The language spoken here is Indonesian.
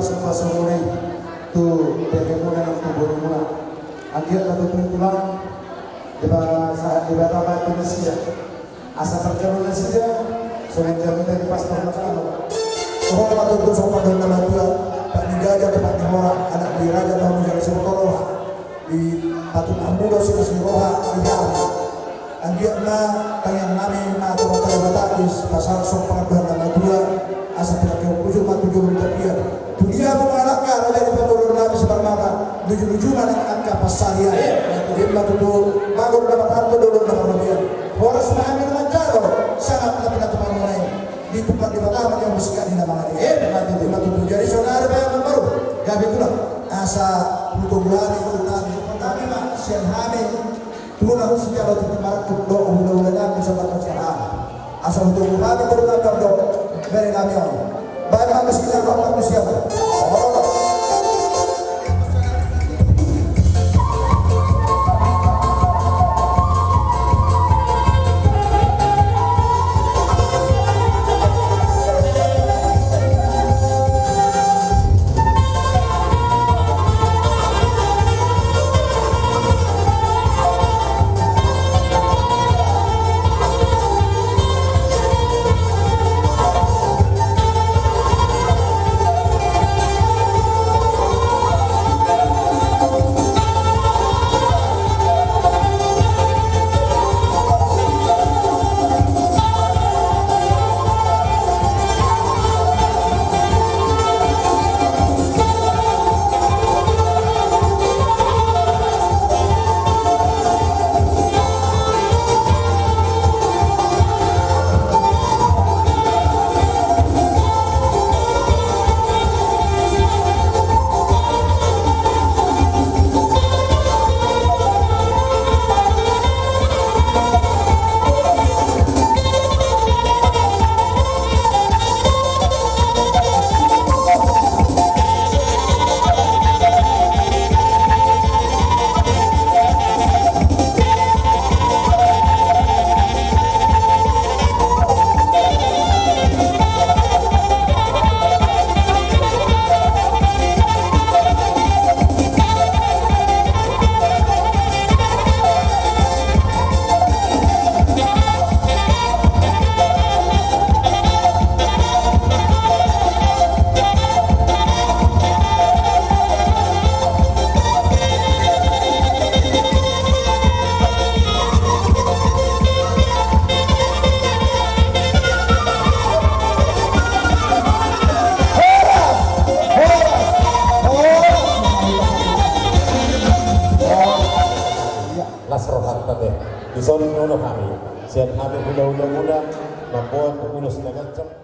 puasa mulai tu bagaimana nak berumur angkat batu pulang saat di bawah Indonesia asa perjalanan saja soalnya jamin dari pastor macam orang batu tu sopan dan nama dia tak dijaga tempat di orang anak diraja tahu menjadi sebotol di batu ambulo sih kasih roha di dalam angkat na kayang nami na tu batal batalis pasal sopan dan nama dia asa tidak kau pujuk matu jauh bertapian dunia mengalahkan raja di paturun nabi sebarmata luju-lujuan yang angka pasaria himma tutu bagus dapat harta dulu dapat rupiah horas memahami dengan jalo sangat tidak teman-teman di tempat di pertama yang bersekat di nama hati himma tutu jadi saudara yang baru ya itulah asa untuk bulan itu tadi pertama mak siang hamil tulang secara terkemarin untuk mudah-mudahan bisa berkecil asa untuk bulan itu tetap dok dari kami baik manusia Allah manusia di sini kami, sian kami muda-muda membuat pengurus negara